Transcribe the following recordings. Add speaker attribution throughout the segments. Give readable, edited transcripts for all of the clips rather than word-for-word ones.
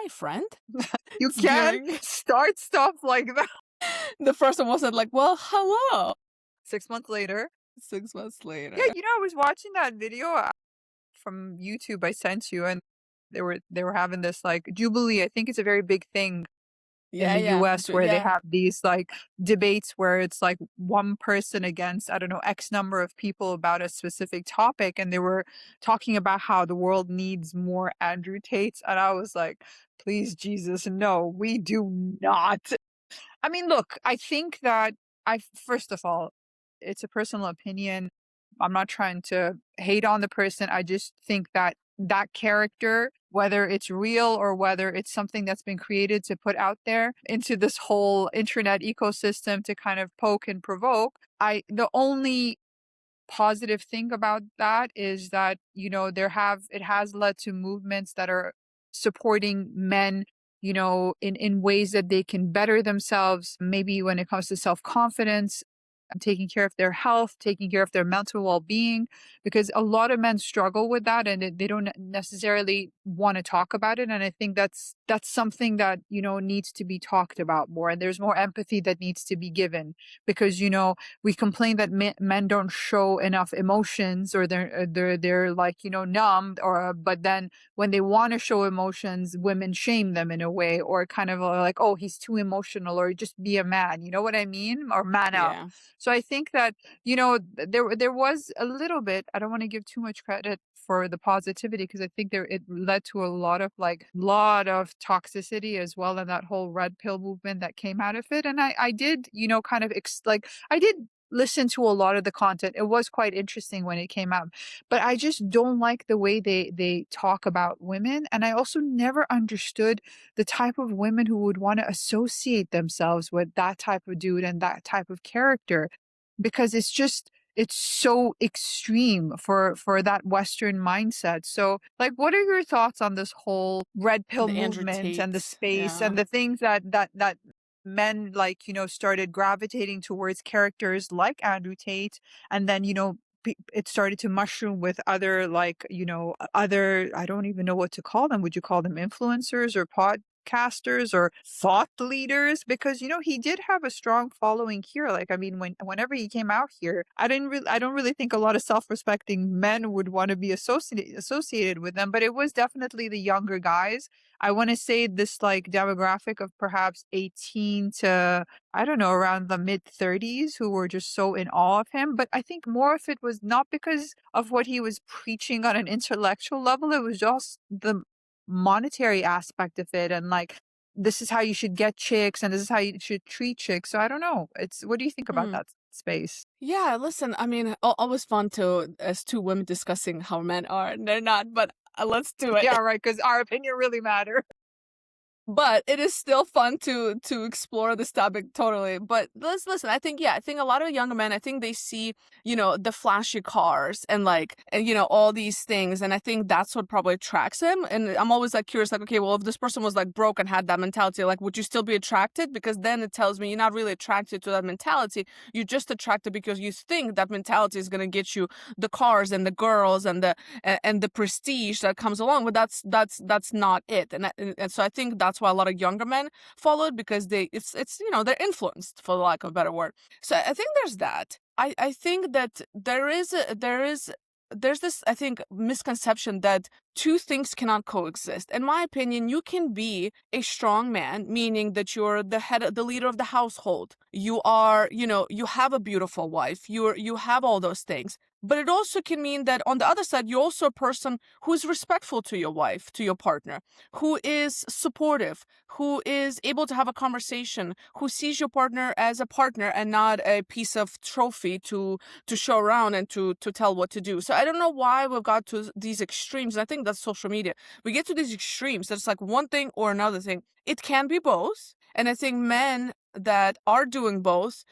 Speaker 1: hi, friend.
Speaker 2: You
Speaker 1: It's
Speaker 2: can't
Speaker 1: giving.
Speaker 2: start stuff like that.
Speaker 1: The first one wasn't like, well, hello.
Speaker 2: 6 months later.
Speaker 1: 6 months
Speaker 2: Yeah,
Speaker 1: later.
Speaker 2: I was watching that video from YouTube I sent you, and they were having this like jubilee. I think it's a very big thing in
Speaker 1: Yeah,
Speaker 2: the
Speaker 1: yeah,
Speaker 2: US where they
Speaker 1: yeah.
Speaker 2: have these like debates where it's like one person against, I don't know, X number of people about a specific topic. And they were talking about how the world needs more Andrew Tates. And I was like, please, Jesus, no, we do not. I mean, look, I think that first of all, it's a personal opinion. I'm not trying to hate on the person. I just think that that character, whether it's real or whether it's something that's been created to put out there into this whole internet ecosystem to kind of poke and provoke, the only positive thing about that is that it has led to movements that are supporting men, in ways that they can better themselves, maybe when it comes to self-confidence, taking care of their health, taking care of their mental well-being, because a lot of men struggle with that and they don't necessarily want to talk about it. And I think that's something that needs to be talked about more, and there's more empathy that needs to be given, because we complain that men don't show enough emotions, or they're like numb, or but then when they want to show emotions, women shame them in a way, or kind of like, oh, he's too emotional, or just be a man, you know what I mean, or man up.
Speaker 1: Yeah.
Speaker 2: So I think that there was a little bit. I don't want to give too much credit for the positivity, because I think it led to a lot of toxicity as well, and that whole red pill movement that came out of it. And I did kind of I did listen to a lot of the content. It was quite interesting when it came out, but I just don't like the way they talk about women. And I also never understood the type of women who would want to associate themselves with that type of dude and that type of character, because it's so extreme for that Western mindset. So, like, what are your thoughts on this whole red pill
Speaker 1: The Andrew
Speaker 2: movement and the
Speaker 1: Tate.
Speaker 2: space
Speaker 1: Yeah.
Speaker 2: and the things that men, like, started gravitating towards characters like Andrew Tate, and then it started to mushroom with other, like, other, I don't even know what to call them. Would you call them influencers or podcasters or thought leaders? Because he did have a strong following here. Like, I mean, whenever he came out here, I don't really think a lot of self-respecting men would want to be associated with them, but it was definitely the younger guys. I want to say this, like, demographic of perhaps 18 to, I don't know, around the mid 30s, who were just so in awe of him. But I think more of it was not because of what he was preaching on an intellectual level. It was just the monetary aspect of it, and like, this is how you should get chicks and this is how you should treat chicks. So I don't know. What do you think about
Speaker 1: Hmm.
Speaker 2: that space?
Speaker 1: Yeah, listen, I mean, always fun to as two women discussing how men are and they're not, but let's do it.
Speaker 2: Yeah, right. Because our opinion really matter.
Speaker 1: But it is still fun to explore this topic totally. But let's listen. I think a lot of younger men, I think they see the flashy cars and like and all these things, and I think that's what probably attracts them. And I'm always like curious, like, okay, well, if this person was like broke and had that mentality, like, would you still be attracted? Because then it tells me you're not really attracted to that mentality. You're just attracted because you think that mentality is gonna get you the cars and the girls and the prestige that comes along. But that's not it. And so I think that's why a lot of younger men follow it, because it's they're influenced, for lack of a better word. So I think there's that. I think that there's this, I think, misconception that two things cannot coexist. In my opinion, you can be a strong man, meaning that you're the leader of the household. You are, you have a beautiful wife. You have all those things. But it also can mean that on the other side, you're also a person who is respectful to your wife, to your partner, who is supportive, who is able to have a conversation, who sees your partner as a partner and not a piece of trophy to show around and to tell what to do. So I don't know why we've got to these extremes. And I think that's social media. We get to these extremes. That's like one thing or another thing. It can be both. And I think men that are doing both,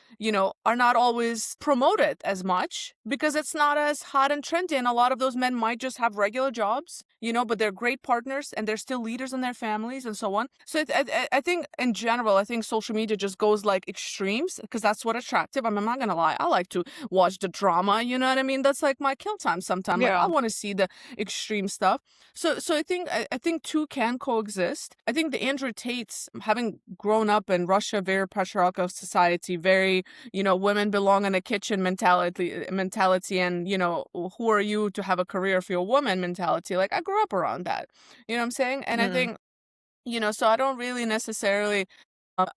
Speaker 1: are not always promoted as much because it's not as hot and trendy. And a lot of those men might just have regular jobs, but they're great partners and they're still leaders in their families and so on. So I think in general, I think social media just goes like extremes because that's what attractive. I'm not gonna lie, I like to watch the drama. You know what I mean? That's like my kill time. Sometimes, like I
Speaker 2: Yeah.
Speaker 1: want to see the extreme stuff. So I think two can coexist. I think the Andrew Tates, having grown up in Russia, very patriarchal society, very, women belong in a kitchen mentality, and who are you to have a career if you're a woman mentality. Like I grew up around that. You know what I'm saying? And I
Speaker 2: Mm.
Speaker 1: think, so I don't really necessarily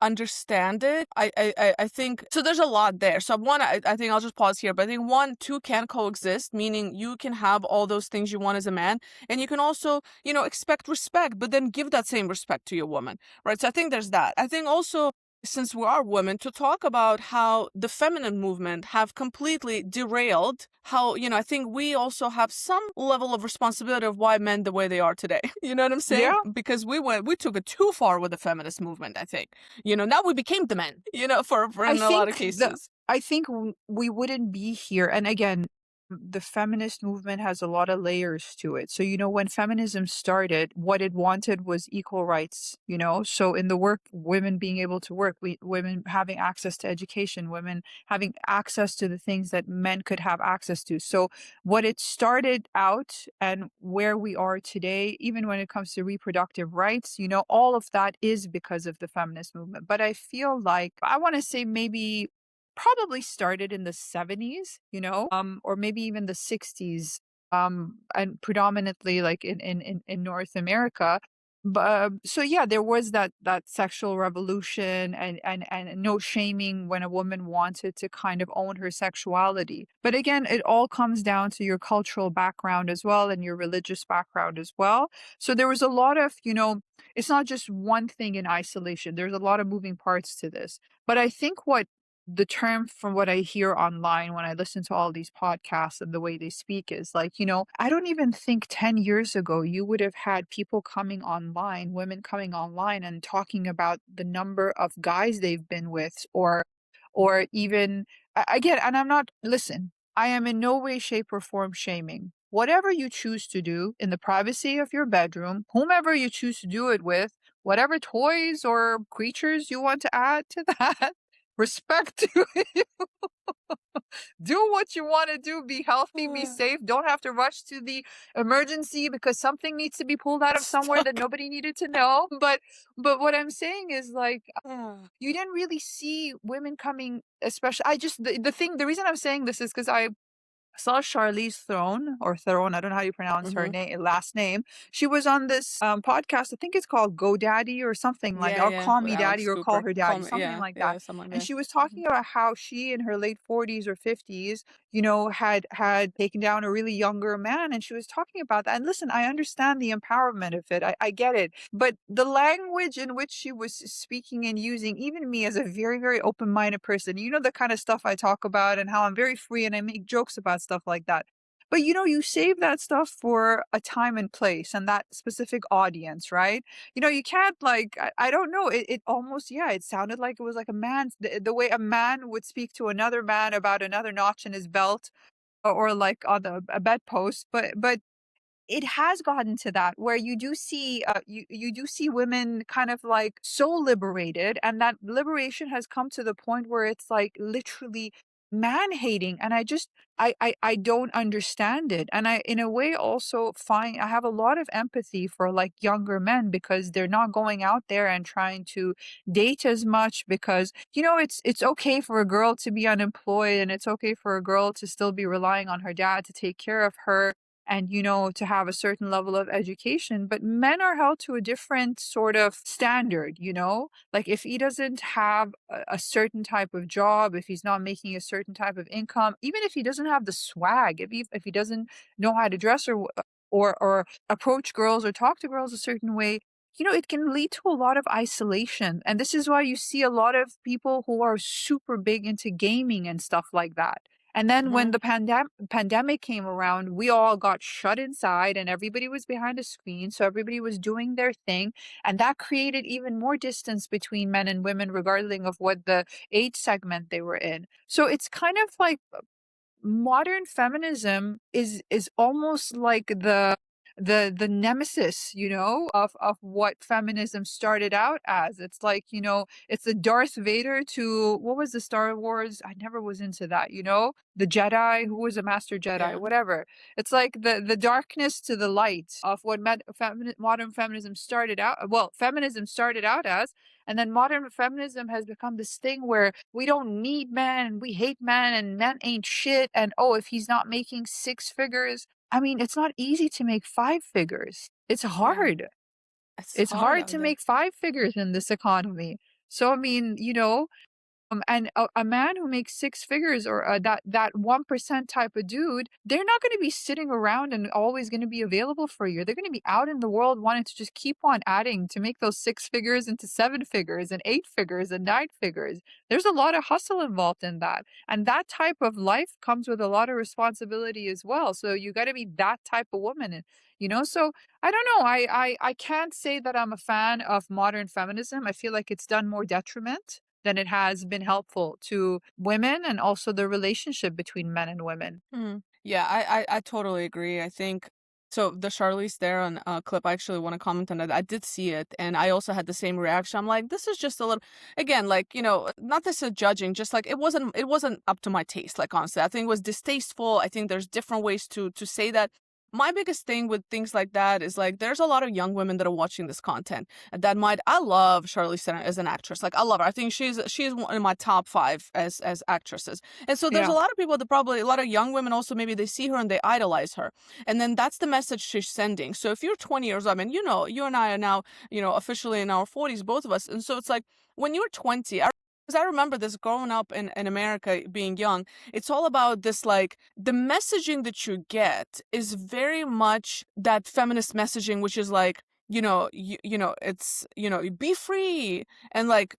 Speaker 1: understand it. I think so. There's a lot there. So one, I think I'll just pause here. But I think one, two can coexist, meaning you can have all those things you want as a man, and you can also, expect respect, but then give that same respect to your woman, right? So I think there's that. I think also, since we are women, to talk about how the feminine movement have completely derailed how, I think we also have some level of responsibility of why men the way they are today. You know what I'm saying?
Speaker 2: Yeah.
Speaker 1: Because we took it too far with the feminist movement, I think. Now we became the men, for
Speaker 2: I
Speaker 1: in a lot of
Speaker 2: think
Speaker 1: cases.
Speaker 2: we wouldn't be here. And again, the feminist movement has a lot of layers to it. So, when feminism started, what it wanted was equal rights, So in the work, women being able to work, women having access to education, women having access to the things that men could have access to. So what it started out and where we are today, even when it comes to reproductive rights, all of that is because of the feminist movement. But I feel like I want to say maybe probably started in the 70s, or maybe even the 60s, and predominantly like in North America. But so yeah, there was that sexual revolution and no shaming when a woman wanted to kind of own her sexuality. But again, it all comes down to your cultural background as well and your religious background as well. So there was a lot of, it's not just one thing in isolation. There's a lot of moving parts to this. But I think what the term from what I hear online when I listen to all these podcasts and the way they speak is like, I don't even think 10 years ago you would have had people coming online, women coming online and talking about the number of guys they've been with or even again, and I'm not listen, I am in no way, shape, or form shaming. Whatever you choose to do in the privacy of your bedroom, whomever you choose to do it with, whatever toys or creatures you want to add to that, respect to it. Do what you want to do. Be healthy, be safe. Don't have to rush to the emergency because something needs to be pulled out of somewhere that
Speaker 1: Stuck.
Speaker 2: nobody needed to know. But what I'm saying is like you didn't really see women coming, especially I just the reason I'm saying this is because I saw Charlize Theron or Theron, I don't know how you pronounce her
Speaker 1: Hmm.
Speaker 2: last name. She was on this podcast, I think it's called GoDaddy or something like that,
Speaker 1: Yeah,
Speaker 2: or
Speaker 1: yeah,
Speaker 2: Call
Speaker 1: with
Speaker 2: Me Daddy
Speaker 1: Alex
Speaker 2: or Call
Speaker 1: Cooper.
Speaker 2: Her
Speaker 1: Call
Speaker 2: Daddy,
Speaker 1: me,
Speaker 2: something
Speaker 1: yeah,
Speaker 2: like that.
Speaker 1: yeah, something
Speaker 2: And
Speaker 1: like
Speaker 2: she was
Speaker 1: that.
Speaker 2: talking about how she in her late 40s or 50s, had taken down a really younger man. And she was talking about that. And listen, I understand the empowerment of it. I get it. But the language in which she was speaking and using, even me as a very, very open-minded person, the kind of stuff I talk about and how I'm very free and I make jokes about stuff like that. But you save that stuff for a time and place and that specific audience, right? You can't like I don't know. It almost yeah, it sounded like it was like a man the way a man would speak to another man about another notch in his belt or like on a bedpost. But it has gotten to that where you do see you do see women kind of like so liberated and that liberation has come to the point where it's like literally man hating and I don't understand it and I in a way also find I have a lot of empathy for like younger men because they're not going out there and trying to date as much because it's okay for a girl to be unemployed and it's okay for a girl to still be relying on her dad to take care of her and to have a certain level of education, but men are held to a different sort of standard, like if he doesn't have a certain type of job, if he's not making a certain type of income, even if he doesn't have the swag, if he doesn't know how to dress or approach girls or talk to girls a certain way, it can lead to a lot of isolation. And this is why you see a lot of people who are super big into gaming and stuff like that. And then when
Speaker 1: Mhm.
Speaker 2: the pandemic came around, we all got shut inside and everybody was behind a screen. So everybody was doing their thing. And that created even more distance between men and women, regardless of what the age segment they were in. So it's kind of like modern feminism is almost like the nemesis, of what feminism started out as. It's like, it's the Darth Vader to what was the Star Wars? I never was into that, the Jedi, who was a master Jedi,
Speaker 1: Yeah.
Speaker 2: whatever. It's like the darkness to the light of what modern feminism started out. Well, feminism started out as, and then modern feminism has become this thing where we don't need men, and we hate men, and men ain't shit. And oh, if he's not making six figures, I mean, it's not easy to make five figures. It's
Speaker 1: Yeah.
Speaker 2: hard.
Speaker 1: It's
Speaker 2: It's
Speaker 1: hard
Speaker 2: hard
Speaker 1: out
Speaker 2: to
Speaker 1: there.
Speaker 2: make five figures in this economy. So, I mean, and a man who makes six figures, or that 1% type of dude, they're not going to be sitting around and always going to be available for you. They're going to be out in the world wanting to just keep on adding to make those six figures into seven figures and eight figures and nine figures. There's a lot of hustle involved in that. And that type of life comes with a lot of responsibility as well. So you got to be that type of woman. So I don't know. I can't say that I'm a fan of modern feminism. I feel like it's done more detriment than it has been helpful to women and also the relationship between men and women.
Speaker 1: Mhm. Yeah, I totally agree. I think so. The Charlize Theron clip, I actually want to comment on that. I did see it, and I also had the same reaction. I'm like, this is just a little, again, like not this is judging, just like it wasn't up to my taste. Like honestly, I think it was distasteful. I think there's different ways to say that. My biggest thing with things like that is like there's a lot of young women that are watching this content that might. I love Charlize Theron as an actress. Like I love her. I think she's one of my top five as actresses. And so there's a
Speaker 2: Yeah.
Speaker 1: lot of people that probably, a lot of young women also, maybe they see her and they idolize her. And then that's the message she's sending. So if you're 20 years old, I mean, you and I are now, officially in our 40s, both of us. And so it's like when you're 20, because I remember this growing up in America, being young, it's all about this like the messaging that you get is very much that feminist messaging, which is like, it's, be free and like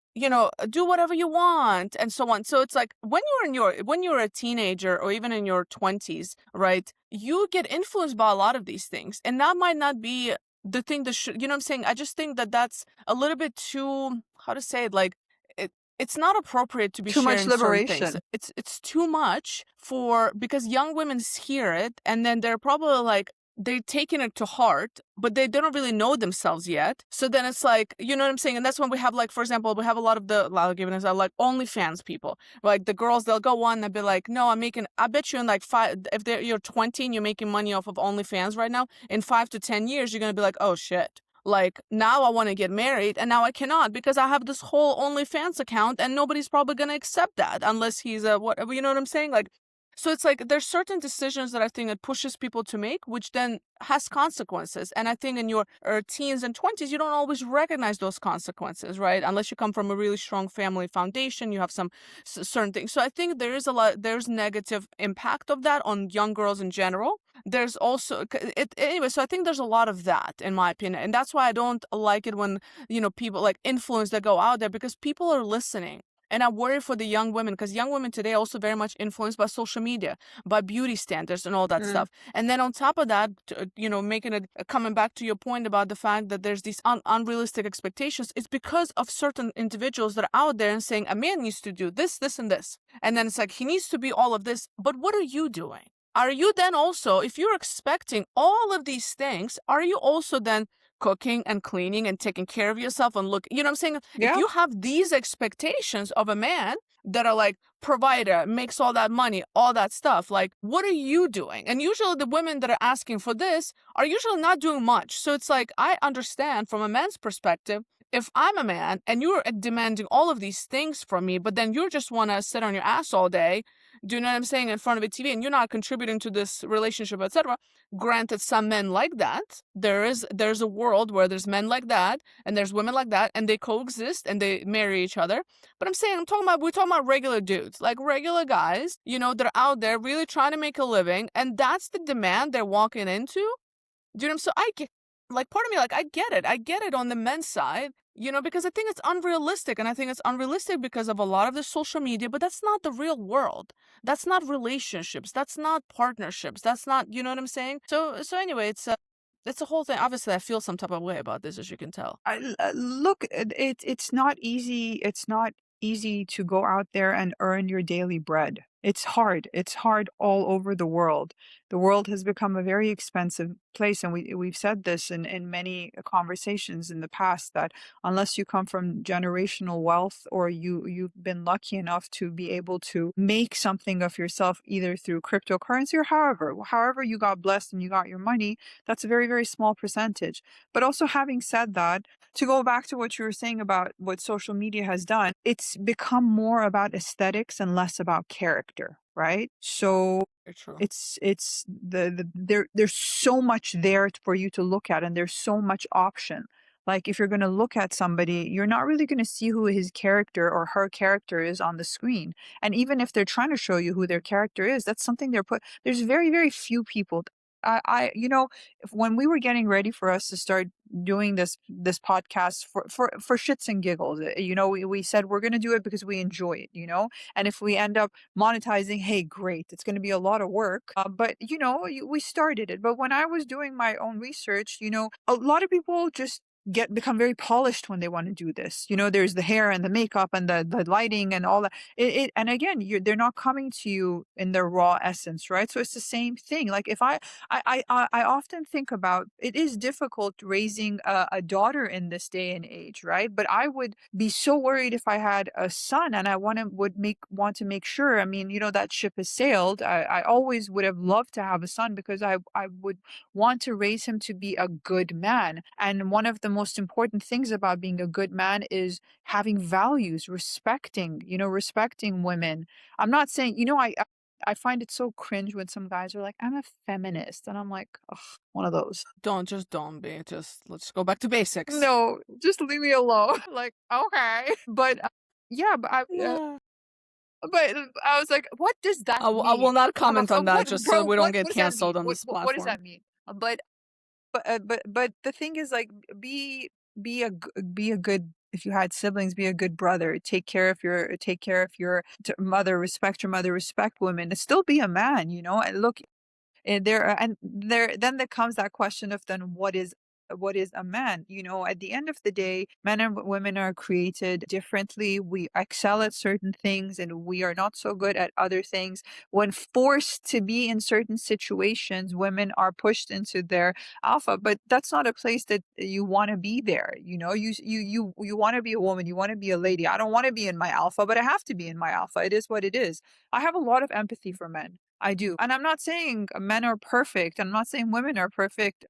Speaker 1: do whatever you want and so on. So it's like when you're a teenager or even in your 20s, right, you get influenced by a lot of these things, and that might not be the thing that should, you know what I'm saying. I just think that that's a little bit too, how to say it, like it it's not appropriate to be
Speaker 2: Too much
Speaker 1: sharing certain things.
Speaker 2: liberation.
Speaker 1: It's too much for, because young women hear it and then they're probably like they're taking it to heart, but they don't really know themselves yet. So then it's like, you know what I'm saying? And that's when we have, like, for example, we have a lot of the, given us like OnlyFans people. Like the girls, they'll go on and be like, no, I bet you in like if you're 20 and you're making money off of OnlyFans right now, in 5 to 10 years, you're going to be like, oh shit. Like now I want to get married and now I cannot because I have this whole OnlyFans account and nobody's probably going to accept that unless he's a whatever, you know what I'm saying? Like, so it's like there's certain decisions that I think it pushes people to make, which then has consequences. And I think in your teens and 20s, you don't always recognize those consequences, right? Unless you come from a really strong family foundation, you have some certain things. So I think there's negative impact of that on young girls in general. There's also anyway. So I think there's a lot of that, in my opinion, and that's why I don't like it when people like influence that go out there, because people are listening. And I worry for the young women, because young women today are also very much influenced by social media, by beauty standards and all that
Speaker 2: Mm.
Speaker 1: stuff. And then on top of that, making it, coming back to your point about the fact that there's these unrealistic expectations, it's because of certain individuals that are out there and saying a man needs to do this, this, and this. And then it's like, he needs to be all of this. But what are you doing? Are you then also, if you're expecting all of these things, are you also then cooking and cleaning and taking care of yourself and look, you know what I'm saying? If
Speaker 2: Yeah.
Speaker 1: you have these expectations of a man that are like provider, makes all that money, all that stuff, like what are you doing? And usually the women that are asking for this are usually not doing much. So it's like, I understand from a man's perspective, if I'm a man and you're demanding all of these things from me, but then you just want to sit on your ass all day, do you know what I'm saying, in front of a TV, and you're not contributing to this relationship, etc. Granted, some men like that. There's a world where there's men like that and there's women like that, and they coexist and they marry each other. But we're talking about regular dudes, like regular guys, that are out there really trying to make a living, and that's the demand they're walking into. Do you know what I'm saying? like part of me, like, I get it. I get it on the men's side, because I think it's unrealistic. And I think it's unrealistic because of a lot of the social media, but that's not the real world. That's not relationships. That's not partnerships. That's not, you know what I'm saying? So anyway, it's a whole thing. Obviously, I feel some type of way about this, as you can tell.
Speaker 2: Look, it's not easy. It's not easy to go out there and earn your daily bread. It's hard. It's hard all over the world. The world has become a very expensive place, and we've said this in many conversations in the past that unless you come from generational wealth or you've been lucky enough to be able to make something of yourself either through cryptocurrency or however you got blessed and you got your money, that's a very, very small percentage. But also having said that, to go back to what you were saying about what social media has done, it's become more about aesthetics and less about character, right? So
Speaker 1: Very true.
Speaker 2: it's there's so much there for you to look at and there's so much option. Like if you're going to look at somebody, you're not really going to see who his character or her character is on the screen. And even if they're trying to show you who their character is, that's something there's very, very few people. When we were getting ready for us to start doing this podcast for shits and giggles, we said we're going to do it because we enjoy it, and if we end up monetizing, hey, great, it's going to be a lot of work, but we started it. But when I was doing my own research, a lot of people just become very polished when they want to do this. There's the hair and the makeup and the lighting and all that. And again, they're not coming to you in their raw essence, right? So it's the same thing. Like if I often think about, it is difficult raising a daughter in this day and age, right? But I would be so worried if I had a son, and I want to make sure. I mean, that ship has sailed. I always would have loved to have a son because I would want to raise him to be a good man. And one of the most important things about being a good man is having values, respecting women. I'm not saying, I find it so cringe when some guys are like, I'm a feminist. And I'm like, ugh, one of those.
Speaker 1: Don't be. Just let's go back to basics.
Speaker 2: No, just leave me alone. Like, okay. But yeah,
Speaker 1: Yeah.
Speaker 2: but I was like, what does that
Speaker 1: I will
Speaker 2: mean?
Speaker 1: not comment on that
Speaker 2: What,
Speaker 1: just so
Speaker 2: bro?
Speaker 1: we don't get
Speaker 2: What does that
Speaker 1: canceled
Speaker 2: mean?
Speaker 1: on this
Speaker 2: What does
Speaker 1: platform.
Speaker 2: that mean? But the thing is, like, be a good, if you had siblings, be a good brother. Take care of your mother. Respect your mother. Respect women. And still be a man. And look, then there comes that question of then what is a man? At the end of the day, men and women are created differently. We excel at certain things and we are not so good at other things. When forced to be in certain situations, women are pushed into their alpha, but that's not a place that you want to be there. You want to be a woman, you want to be a lady. I don't want to be in my alpha, but I have to be in my alpha. It is what it is. I have a lot of empathy for men. I do. And I'm not saying men are perfect. I'm not saying women are perfect.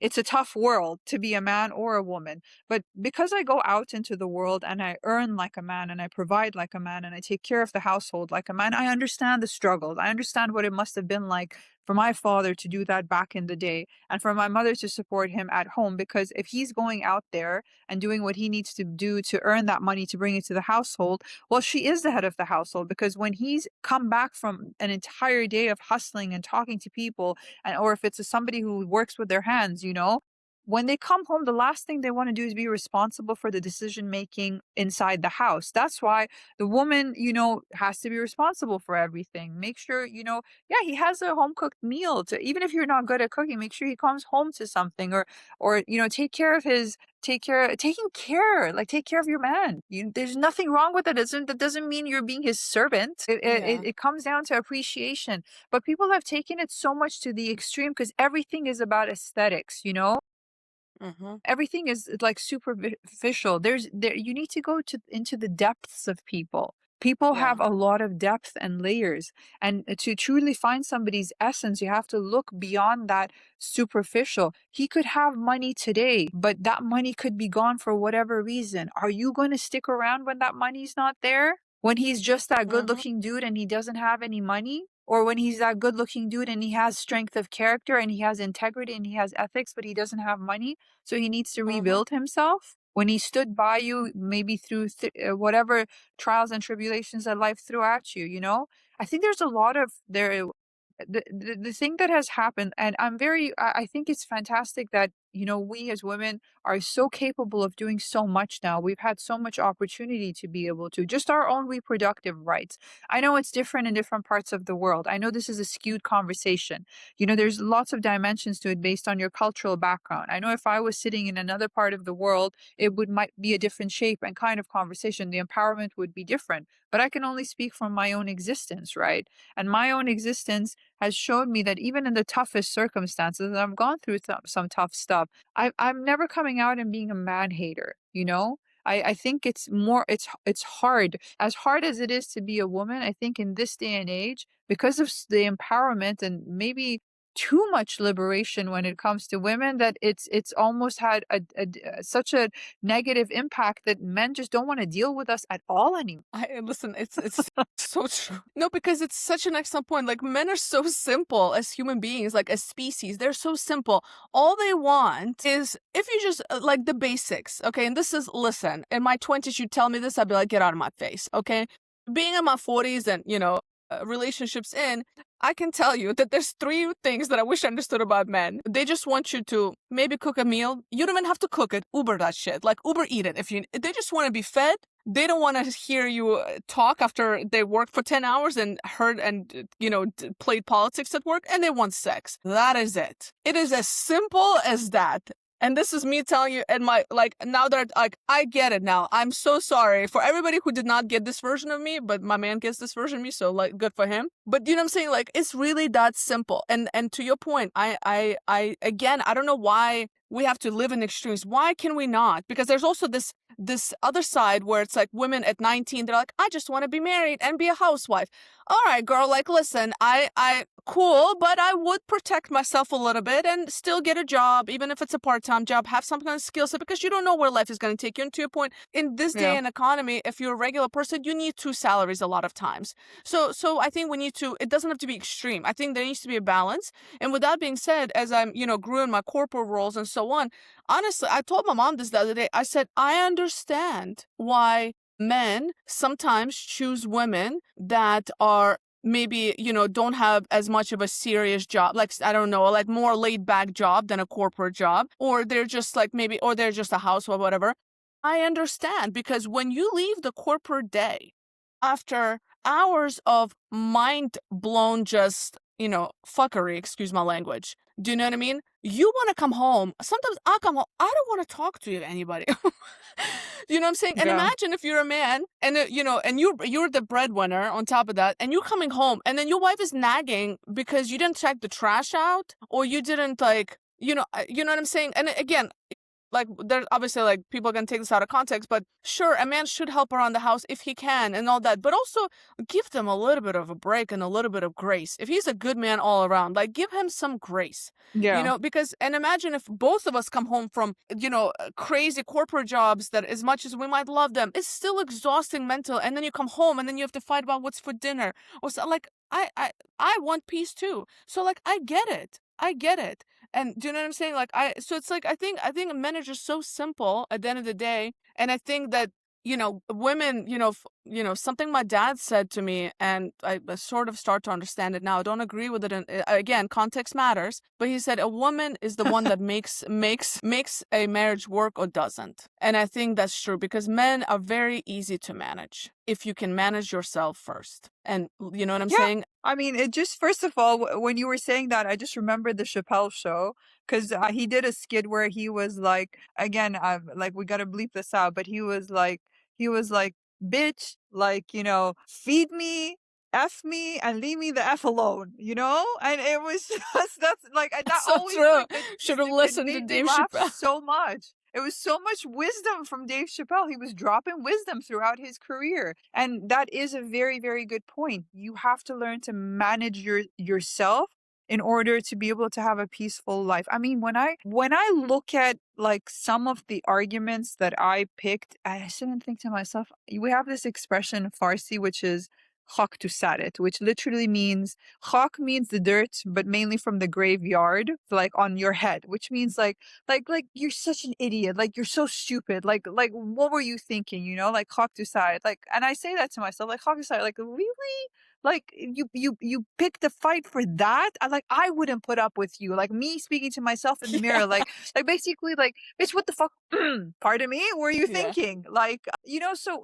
Speaker 2: It's a tough world to be a man or a woman. But because I go out into the world and I earn like a man and I provide like a man and I take care of the household like a man, I understand the struggles. I understand what it must have been like for my father to do that back in the day and for my mother to support him at home. Because if he's going out there and doing what he needs to do to earn that money to bring it to the household, well, she is the head of the household. Because when he's come back from an entire day of hustling and talking to people, and or if it's somebody who works with their hands, when they come home, the last thing they want to do is be responsible for the decision making inside the house. That's why the woman, has to be responsible for everything. Make sure, yeah, he has a home cooked meal to, even if you're not good at cooking, make sure he comes home to something, or take care of your man. There's nothing wrong with it. That doesn't mean you're being his servant.
Speaker 1: Yeah.
Speaker 2: It comes down to appreciation. But people have taken it so much to the extreme because everything is about aesthetics.
Speaker 1: Mm-hmm.
Speaker 2: Everything is like superficial. You need to go into the depths of people. People have
Speaker 1: Yeah.
Speaker 2: a lot of depth and layers. And to truly find somebody's essence, you have to look beyond that superficial. He could have money today, but that money could be gone for whatever reason. Are you going to stick around when that money's not there? When he's just that good
Speaker 1: Mm-hmm.
Speaker 2: looking dude and he doesn't have any money? Or when he's that good looking dude and he has strength of character and he has integrity and he has ethics, but he doesn't have money? So he needs to
Speaker 1: Mm-hmm.
Speaker 2: rebuild himself. When he stood by you, maybe through whatever trials and tribulations that life threw at you, I think there's a lot of there. The thing that has happened, and I think it's fantastic that, we as women are so capable of doing so much now. We've had so much opportunity to be able to just our own reproductive rights. I know it's different in different parts of the world. I know this is a skewed conversation. There's lots of dimensions to it based on your cultural background. I know if I was sitting in another part of the world, it would might be a different shape and kind of conversation. The empowerment would be different. But I can only speak from my own existence, right? And my own existence has shown me that even in the toughest circumstances, and I've gone through some tough stuff, I'm never coming out and being a man hater, you know? I think it's hard. As hard as it is to be a woman, I think in this day and age, because of the empowerment and maybe too much liberation when it comes to women, that it's almost had such a negative impact that men just don't want to deal with us at all anymore.
Speaker 1: I listen, it's so true. No, because it's such an excellent point. Like men are so simple as human beings, like as species. They're so simple. All they want is if you just like the basics, okay? And this is listen, in my 20s you tell me this, I'd be like, get out of my face, okay? Being in my 40s and, relationships in, I can tell you that there's three things that I wish I understood about men. They just want you to maybe cook a meal. You don't even have to cook it. Uber that shit. Like Uber eat it. If you they just want to be fed. They don't want to hear you talk after they worked for 10 hours and heard and played politics at work, and they want sex. That is it. It is as simple as that. And this is me telling you, and my now that I get it now. I'm so sorry for everybody who did not get this version of me, but my man gets this version of me, so like good for him. But you know what I'm saying? Like it's really that simple. And to your point, I again, I don't know why we have to live in extremes. Why can we not? Because there's also this other side where it's like women at 19, they're like, I just want to be married and be a housewife. All right, girl, like listen, I cool, but I would protect myself a little bit and still get a job, even if it's a part-time job, have some kind of skill set, because you don't know where life is going to take you. And to your point, in this day
Speaker 2: Yeah.
Speaker 1: and economy, if you're a regular person, you need two salaries a lot of times. So I think we need to, it doesn't have to be extreme. I think there needs to be a balance. And with that being said, as I'm, grew in my corporate roles and so on, honestly, I told my mom this the other day. I said, I understand why men sometimes choose women that are maybe, don't have as much of a serious job, like, I don't know, like more laid back job than a corporate job, or they're just like maybe, or they're just a housewife, whatever. I understand, because when you leave the corporate day after hours of mind blown, just, fuckery, excuse my language. Do you know what I mean? You want to come home. Sometimes I come home. I don't want to talk to anybody. You know what I'm saying? And
Speaker 2: Yeah.
Speaker 1: imagine if you're a man and, and you're the breadwinner on top of that, and you're coming home and then your wife is nagging because you didn't check the trash out, or you didn't like, you know what I'm saying? And again, like there's obviously like people can take this out of context, but sure, a man should help around the house if he can and all that, but also give them a little bit of a break and a little bit of grace. If he's a good man all around, like give him some grace,
Speaker 2: Yeah.
Speaker 1: because, and imagine if both of us come home from, crazy corporate jobs that as much as we might love them, it's still exhausting mental. And then you come home and then you have to fight about what's for dinner or so. Like, I want peace too. So like, I get it. I get it. And do you know what I'm saying? Like so it's like I think men are just so simple at the end of the day, and I think that women, something my dad said to me, and I sort of start to understand it now. I don't agree with it, and again, context matters. But he said a woman is the one that makes a marriage work or doesn't, and I think that's true, because men are very easy to manage if you can manage yourself first. And you know what I'm
Speaker 2: Yeah.
Speaker 1: saying?
Speaker 2: I mean, it just first of all, when you were saying that, I just remembered the Chappelle show because he did a skit where he was like, again, like we gotta bleep this out, but he was like, bitch, like feed me, f me, and leave me the f alone, and it was just that's like and that
Speaker 1: So
Speaker 2: always
Speaker 1: true.
Speaker 2: like that
Speaker 1: Should
Speaker 2: just
Speaker 1: have
Speaker 2: it
Speaker 1: listened to
Speaker 2: made me
Speaker 1: Dave
Speaker 2: laugh
Speaker 1: Chappelle.
Speaker 2: so much. It was so much wisdom from Dave Chappelle. He was dropping wisdom throughout his career. And that is a very, very good point. You have to learn to manage yourself in order to be able to have a peaceful life. I mean, when I look at like some of the arguments that I picked, I shouldn't think to myself, we have this expression in Farsi which is khak to saret, which literally means khak means the dirt, but mainly from the graveyard, like on your head, which means like you're such an idiot, like you're so stupid, like what were you thinking, like hawk to side, like, and I say that to myself, like hawk to side, like really, Like you picked the fight for that. I wouldn't put up with you. Like me speaking to myself in the mirror,
Speaker 1: Yeah.
Speaker 2: like basically like, bitch, what the fuck? Pardon me. What were you
Speaker 1: Yeah.
Speaker 2: thinking? Like so.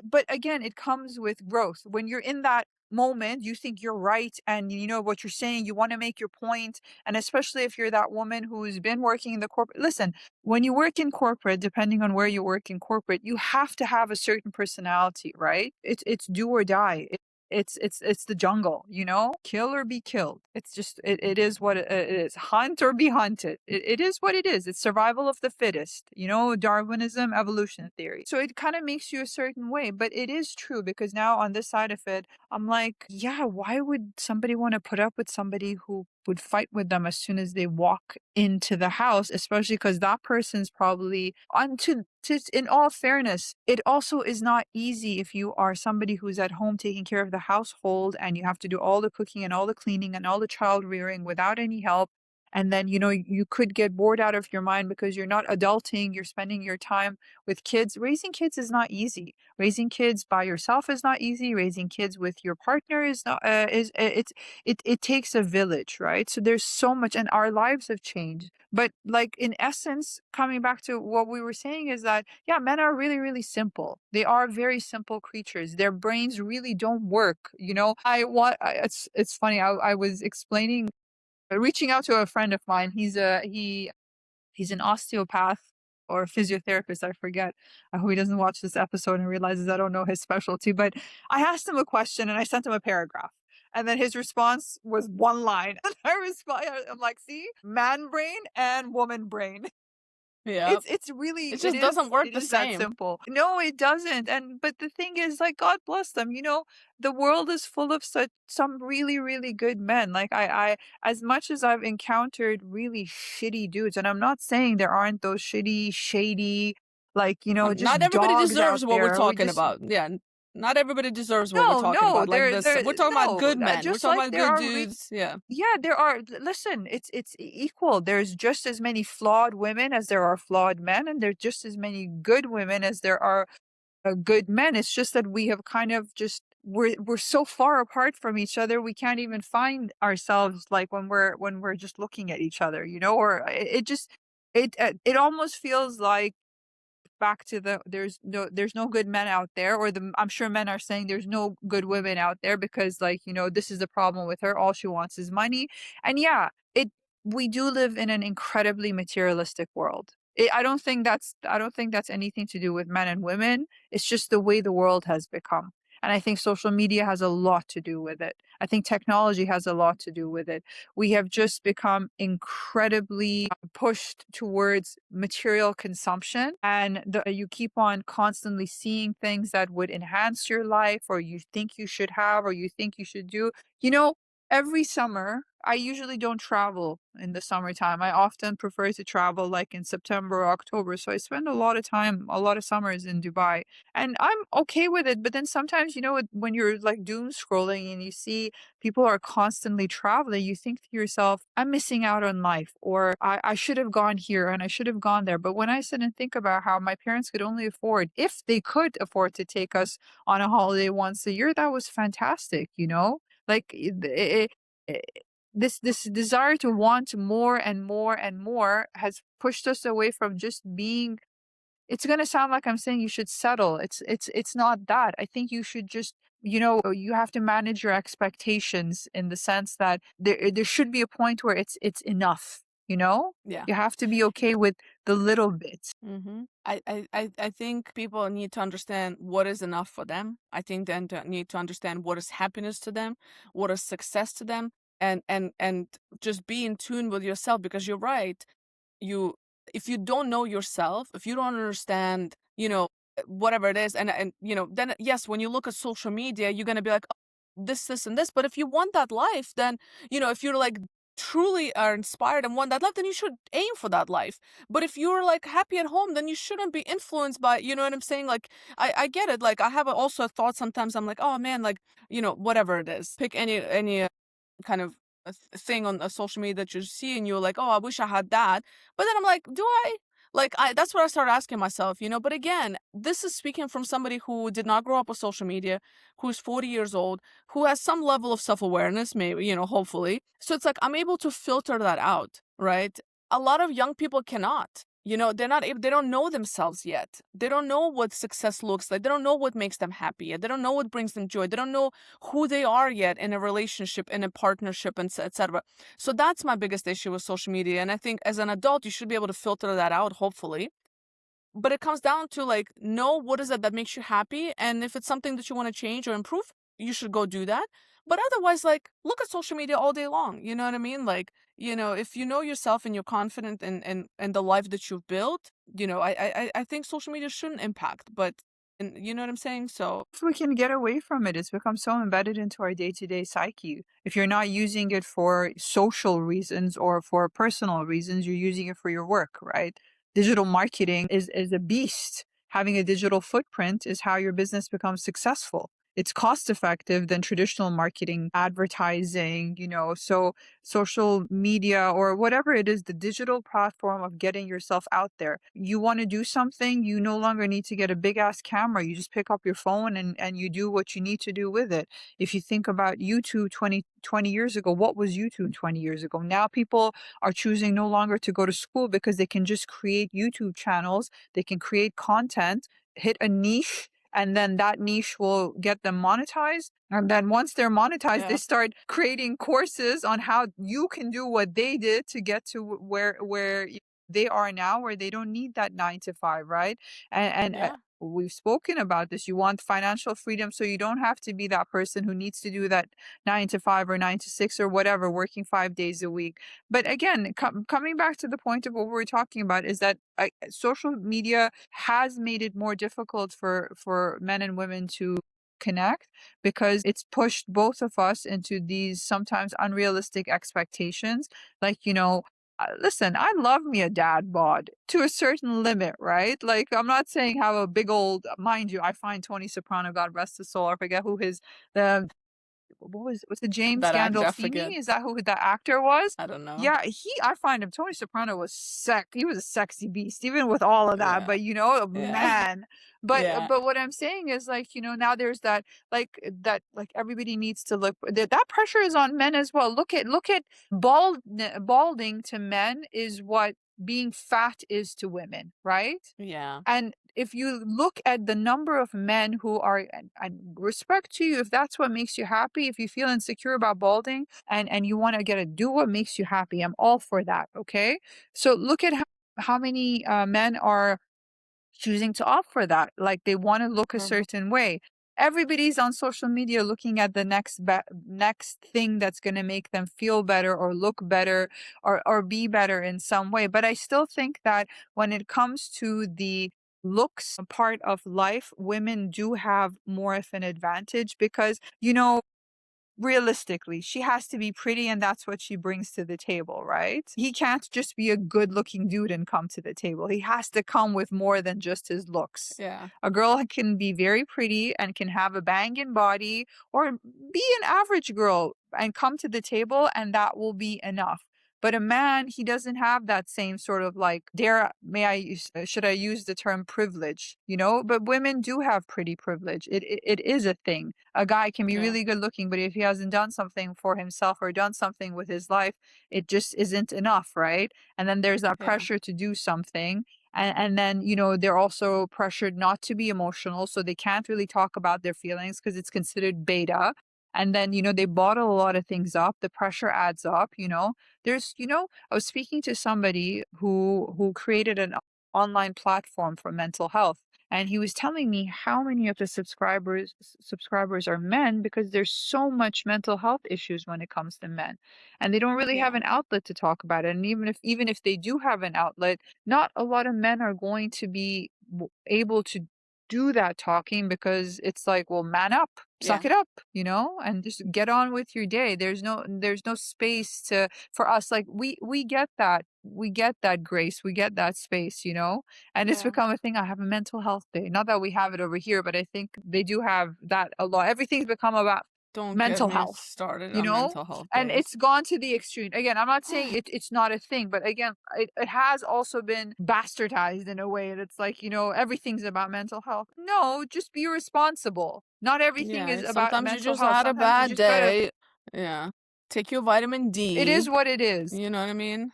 Speaker 2: But again, it comes with growth. When you're in that moment, you think you're right, and you know what you're saying. You want to make your point, and especially if you're that woman who's been working in the corporate. Listen, when you work in corporate, depending on where you work in corporate, you have to have a certain personality, right? It's do or die. It's the jungle, you know? Kill or be killed. It's just it is what it is. Hunt or be hunted. It is what it is. It's survival of the fittest, you know, Darwinism, evolution theory. So it kind of makes you a certain way, but it is true because now on this side of it, I'm like, yeah, why would somebody want to put up with somebody who would fight with them as soon as they walk into the house, especially because that person's probably on in all fairness, it also is not easy if you are somebody who's at home taking care of the household and you have to do all the cooking and all the cleaning and all the child rearing without any help. And then, you know, you could get bored out of your mind because you're not adulting, you're spending your time with kids. Raising kids is not easy. Raising kids by yourself is not easy. Raising kids with your partner is not it takes a village, right? So there's so much, and our lives have changed. But like in essence, coming back to what we were saying is that yeah, men are really, really simple. They are very simple creatures. Their brains really don't work. You know, it's funny. I was explaining, reaching out to a friend of mine. He's an osteopath or a physiotherapist, I forget. I hope he doesn't watch this episode and realizes I don't know his specialty. But I asked him a question and I sent him a paragraph. And then his response was one line. And I'm like, see, man brain and woman brain.
Speaker 1: Yep.
Speaker 2: It's really
Speaker 1: It just doesn't work
Speaker 2: it
Speaker 1: the
Speaker 2: is that
Speaker 1: same.
Speaker 2: simple. No, it doesn't. And but the thing is, like, God bless them. You know, the world is full of such some really, really good men. Like I as much as I've encountered really shitty dudes, and I'm not saying there aren't those shitty, shady, like, you know,
Speaker 1: Not
Speaker 2: just
Speaker 1: everybody
Speaker 2: dogs out
Speaker 1: deserves what we're
Speaker 2: there who
Speaker 1: talking
Speaker 2: just
Speaker 1: about. Yeah. Not everybody deserves what we're
Speaker 2: no,
Speaker 1: talking
Speaker 2: no,
Speaker 1: about. Like this, we're talking about
Speaker 2: no,
Speaker 1: good men. We're
Speaker 2: just
Speaker 1: talking
Speaker 2: like
Speaker 1: about
Speaker 2: there
Speaker 1: good
Speaker 2: are
Speaker 1: dudes. Yeah.
Speaker 2: yeah, there are. Listen, it's equal. There's just as many flawed women as there are flawed men, and there's just as many good women as there are good men. It's just that we have kind of just we're so far apart from each other. We can't even find ourselves like when we're just looking at each other, you know. Or it just it almost feels like back to the there's no good men out there, or I'm sure men are saying there's no good women out there because, like, you know, this is the problem with her, all she wants is money. And yeah, it we do live in an incredibly materialistic world. I don't think that's anything to do with men and women. It's just the way the world has become. And I think social media has a lot to do with it. I think technology has a lot to do with it. We have just become incredibly pushed towards material consumption, and you keep on constantly seeing things that would enhance your life, or you think you should have, or you think you should do. You know, every summer I usually don't travel in the summertime. I often prefer to travel like in September or October, so I spend a lot of time, a lot of summers in Dubai, and I'm okay with it. But then sometimes, you know, when you're like doom scrolling and you see people are constantly traveling, you think to yourself, I'm missing out on life, or I should have gone here and I should have gone there. But when I sit and think about how my parents could only afford, if they could afford to take us on a holiday once a year, that was fantastic, you know? Like this desire to want more and more and more has pushed us away from just being. It's gonna sound like I'm saying you should settle. It's not that. I think you should just, you know, you have to manage your expectations in the sense that there should be a point where it's enough, you know?
Speaker 1: Yeah.
Speaker 2: You have to be okay with the little bits.
Speaker 1: I think people need to understand what is enough for them. I think then to need to understand what is happiness to them, what is success to them, and just be in tune with yourself, because you're right. You If you don't know yourself, if you don't understand, whatever it is, and then yes, when you look at social media, you're gonna be like, oh, this and this. But if you want that life, then if you're like truly are inspired and want that life, then you should aim for that life. But if you're like happy at home, then you shouldn't be influenced by, you know what I'm saying? Like, I get it. Like, I have also a thought sometimes. I'm like, oh man, like, whatever it is, pick any kind of a thing on a social media that you see and you're like, oh, I wish I had that. But then I'm like, do I? Like, that's what I started asking myself, but again, this is speaking from somebody who did not grow up with social media, who's 40 years old, who has some level of self-awareness, maybe, hopefully. So it's like I'm able to filter that out, right? A lot of young people cannot. They're not able, they don't know themselves yet. They don't know what success looks like. They don't know what makes them happy yet. They don't know what brings them joy. They don't know who they are yet in a relationship, in a partnership, and etc. So that's my biggest issue with social media. And I think as an adult, you should be able to filter that out, hopefully. But it comes down to like, know what is it that makes you happy. And if it's something that you want to change or improve, you should go do that. But otherwise, like, look at social media all day long. You know what I mean? Like, if you know yourself and you're confident in the life that you've built, I think social media shouldn't impact. But, and you know what I'm saying? So,
Speaker 2: If we can get away from it, it's become so embedded into our day-to-day psyche. If you're not using it for social reasons or for personal reasons, you're using it for your work, right? Digital marketing is a beast. Having a digital footprint is how your business becomes successful. It's cost effective than traditional marketing, advertising, so social media or whatever it is, the digital platform of getting yourself out there. You want to do something, you no longer need to get a big ass camera. You just pick up your phone and you do what you need to do with it. If you think about YouTube 20 years ago, what was YouTube 20 years ago? Now people are choosing no longer to go to school because they can just create YouTube channels, they can create content, hit a niche, and then that niche will get them monetized. And then once they're monetized, they
Speaker 1: yeah,
Speaker 2: start creating courses on how you can do what they did to get to where they are now, where they don't need that 9 to 5, right? And
Speaker 1: yeah,
Speaker 2: we've spoken about this. You want financial freedom, so you don't have to be that person who needs to do that 9 to 5 or 9 to 6 or whatever, working 5 days a week. But again, coming back to the point of what we're talking about is that social media has made it more difficult for men and women to connect because it's pushed both of us into these sometimes unrealistic expectations. Like, listen, I love me a dad bod to a certain limit, right? Like, I'm not saying have a big old, mind you, I find Tony Soprano, God rest his soul, I forget who the was it James
Speaker 1: that actor, I forget.
Speaker 2: Gandolfini? Is that who that actor was?
Speaker 1: I don't know.
Speaker 2: Yeah, I find him, Tony Soprano was he was a sexy beast, even with all of that.
Speaker 1: Yeah,
Speaker 2: But
Speaker 1: yeah,
Speaker 2: man. But
Speaker 1: yeah,
Speaker 2: what I'm saying is like, now there's like everybody needs to look that pressure is on men as well. Look at balding to men is what being fat is to women, right?
Speaker 1: yeah,
Speaker 2: And if you look at the number of men who are, and respect to you, if that's what makes you happy, if you feel insecure about balding and you want to do what makes you happy, I'm all for that. Okay. So look at how many men are choosing to opt for that. Like they want to look a
Speaker 1: mhm,
Speaker 2: certain way. Everybody's on social media looking at the next thing that's going to make them feel better or look better or be better in some way. But I still think that when it comes to the looks part of life, women do have more of an advantage because, realistically, she has to be pretty and that's what she brings to the table, right? He can't just be a good looking dude and come to the table. He has to come with more than just his looks.
Speaker 1: yeah,
Speaker 2: A girl can be very pretty and can have a banging body or be an average girl and come to the table and that will be enough. But a man, he doesn't have that same sort of like, should I use the term privilege? But women do have pretty privilege. It is a thing. A guy can be
Speaker 1: yeah,
Speaker 2: really good looking, but if he hasn't done something for himself or done something with his life, it just isn't enough, right? And then there's that
Speaker 1: yeah,
Speaker 2: pressure to do something. And then, they're also pressured not to be emotional. So they can't really talk about their feelings because it's considered beta. And then, they bottle a lot of things up. The pressure adds up. I was speaking to somebody who created an online platform for mental health and he was telling me how many of the subscribers are men because there's so much mental health issues when it comes to men and they don't really have
Speaker 1: yeah,
Speaker 2: an outlet to talk about it. And even if they do have an outlet, not a lot of men are going to be able to do that talking because it's like, well, man up, suck
Speaker 1: yeah,
Speaker 2: it up, and just get on with your day. There's no space to for us. Like we get that. We get that grace. We get that space. And it's
Speaker 1: yeah.
Speaker 2: become a thing. I have a mental health day. Not that we have it over here, but I think they do have that a lot. Everything's become about
Speaker 1: Don't get
Speaker 2: mental
Speaker 1: me
Speaker 2: health,
Speaker 1: started
Speaker 2: you
Speaker 1: on
Speaker 2: know?
Speaker 1: mental health
Speaker 2: And
Speaker 1: days.
Speaker 2: it's gone to the extreme. Again, I'm not saying it's not a thing, but again, it has also been bastardized in a way that it's like, everything's about mental health. No, just be responsible. Not everything
Speaker 1: Yeah,
Speaker 2: is about
Speaker 1: sometimes you
Speaker 2: mental
Speaker 1: just
Speaker 2: health.
Speaker 1: had a
Speaker 2: Sometimes you
Speaker 1: bad
Speaker 2: just gotta,
Speaker 1: day. Yeah. Take your vitamin
Speaker 2: it is
Speaker 1: D.
Speaker 2: what it is.
Speaker 1: You know what I mean?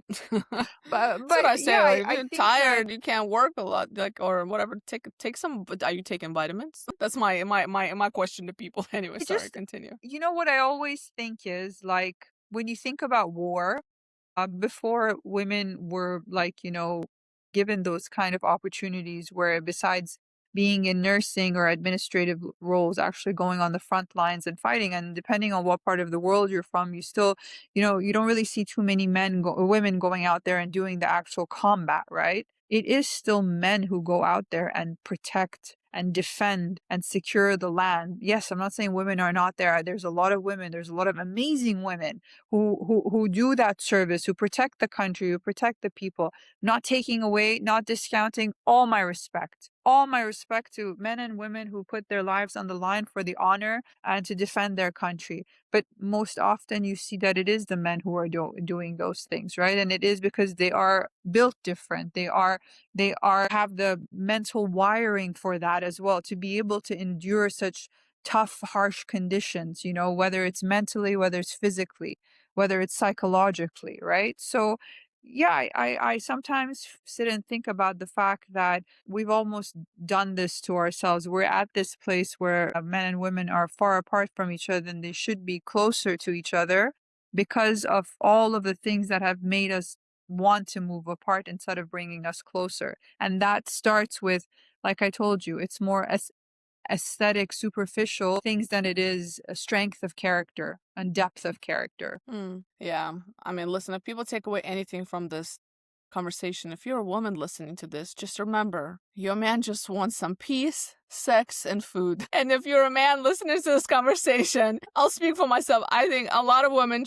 Speaker 1: That's what
Speaker 2: But
Speaker 1: I
Speaker 2: yeah,
Speaker 1: say. Like, if
Speaker 2: I
Speaker 1: you're
Speaker 2: think that
Speaker 1: tired, you can't work a lot, like, or whatever. Take some. But are you taking vitamins? That's my question to people. Anyway,
Speaker 2: it
Speaker 1: sorry.
Speaker 2: just,
Speaker 1: Continue.
Speaker 2: what I always think is like when you think about war, before women were like, given those kind of opportunities where besides being in nursing or administrative roles, actually going on the front lines and fighting, and depending on what part of the world you're from, you still, you don't really see too many women going out there and doing the actual combat, right? It is still men who go out there and protect and defend and secure the land. Yes, I'm not saying women are not there. There's a lot of women. There's a lot of amazing women who do that service, who protect the country, who protect the people, not taking away, not discounting. All my respect to men and women who put their lives on the line for the honor and to defend their country. But most often you see that it is the men who are doing those things, right? And it is because they are built different. They are have the mental wiring for that as well, to be able to endure such tough, harsh conditions, whether it's mentally, whether it's physically, whether it's psychologically, right? So, yeah, I sometimes sit and think about the fact that we've almost done this to ourselves. We're at this place where men and women are far apart from each other and they should be closer to each other because of all of the things that have made us want to move apart instead of bringing us closer. And that starts with, like I told you, it's more aesthetic, superficial things than it is a strength of character and depth of character.
Speaker 1: Yeah. I mean, listen. If people take away anything from this conversation, if you're a woman listening to this, just remember your man just wants some peace, sex, and food. And if you're a man listening to this conversation, I'll speak for myself. I think a lot of women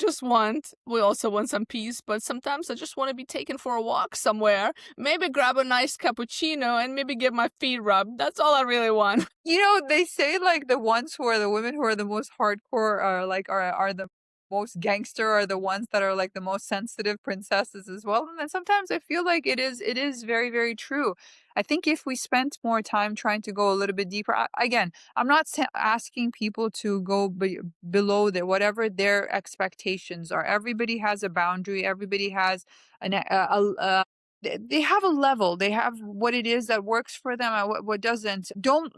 Speaker 1: we also want some peace, but sometimes I just want to be taken for a walk somewhere, maybe grab a nice cappuccino and maybe get my feet rubbed. That's all I really want.
Speaker 2: They say like the women who are the most hardcore are the most gangster are the ones that are like the most sensitive princesses as well. And then sometimes I feel like it is very, very true. I think if we spent more time trying to go a little bit deeper, again, I'm not asking people to go below whatever their expectations are. Everybody has a boundary. Everybody has they have a level. They have what it is that works for them and what doesn't. Don't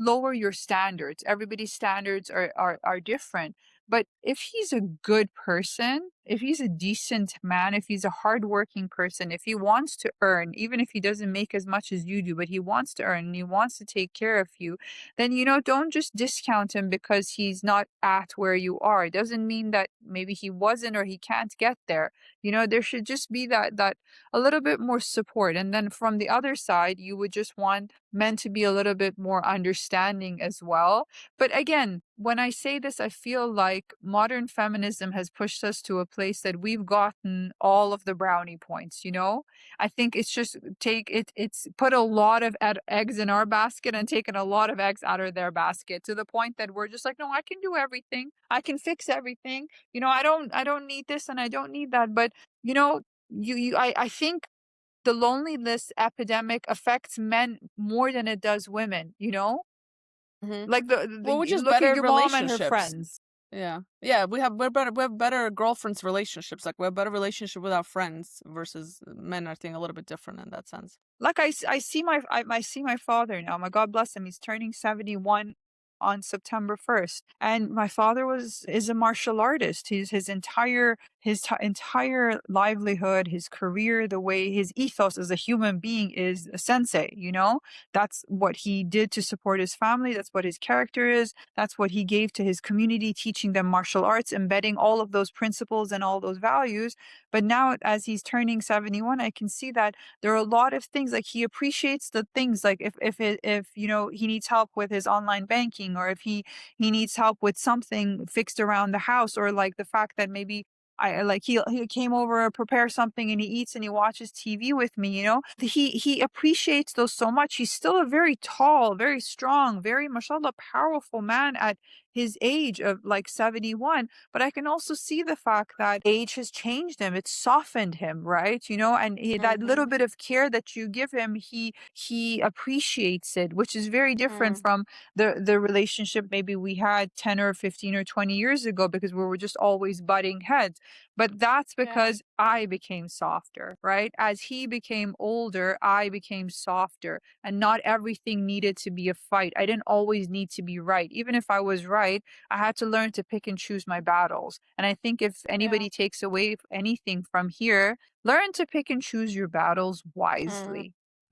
Speaker 2: lower your standards. Everybody's standards are different. But if he's a good person, if he's a decent man, if he's a hardworking person, if he wants to earn, even if he doesn't make as much as you do, but he wants to earn and he wants to take care of you, then don't just discount him because he's not at where you are. It doesn't mean that maybe he wasn't or he can't get there. There should just be that a little bit more support. And then from the other side, you would just want men to be a little bit more understanding as well. But again, when I say this, I feel like modern feminism has pushed us to a place that we've gotten all of the brownie points. I think it's just it's put a lot of eggs in our basket and taken a lot of eggs out of their basket to the point that we're just like, no, I can do everything. I can fix everything. I don't need this and I don't need that. But I think the loneliness epidemic affects men more than it does women.
Speaker 1: Hmm.
Speaker 2: Like
Speaker 1: Well, which is
Speaker 2: look at
Speaker 1: better
Speaker 2: your mom and her
Speaker 1: relationships.
Speaker 2: friends.
Speaker 1: Yeah. Yeah, we have better girlfriends relationships. Like we have better relationship with our friends versus men, I think a little bit different in that sense.
Speaker 2: Like I see I see my father now. My God bless him. He's turning 71 on September 1st. And my father is a martial artist. His entire livelihood, his career, the way his ethos as a human being is a sensei. That's what he did to support his family. That's what his character is. That's what he gave to his community, teaching them martial arts, embedding all of those principles and all those values. But now as he's turning 71, I can see that there are a lot of things like he appreciates the things like if he needs help with his online banking, or if he needs help with something fixed around the house, or like the fact that maybe I like he came over to prepare something and he eats and he watches TV with me. He appreciates those so much. He's still a very tall, very strong, very mashallah powerful man at his age of like 71, but I can also see the fact that age has changed him. It's softened him, right? You know, and that little
Speaker 1: Mhm.
Speaker 2: bit of care that you give him, he appreciates it, which is very different
Speaker 1: Mm.
Speaker 2: from the relationship maybe we had 10 or 15 or 20 years ago, because we were just always butting heads. But that's
Speaker 1: Yeah.
Speaker 2: because I became softer, right? As he became older, I became softer, and not everything needed to be a fight. I didn't always need to be right. Even if I was right, I had to learn to pick and choose my battles. And I think if
Speaker 1: Yeah.
Speaker 2: anybody takes away anything from here, learn to pick and choose your battles
Speaker 1: Mhm.
Speaker 2: wisely,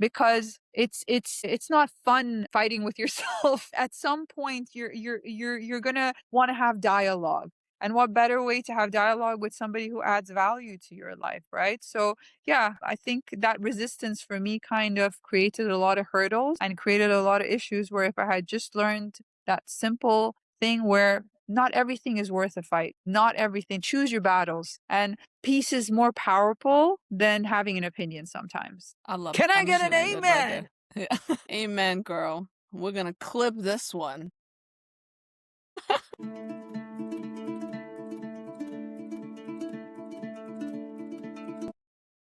Speaker 2: because it's not fun fighting with yourself. At some point you're going to want to have dialogue. And what better way to have dialogue with somebody who adds value to your life, right? So, yeah, I think that resistance for me kind of created a lot of hurdles and created a lot of issues, where if I had just learned that simple thing where not everything is worth a fight, not everything, choose your battles. And peace is more powerful than having an opinion sometimes.
Speaker 1: I love
Speaker 2: Can I
Speaker 1: that
Speaker 2: get
Speaker 1: shit
Speaker 2: an
Speaker 1: ended right there.
Speaker 2: amen?
Speaker 1: Yeah. Amen, girl. We're gonna clip this one.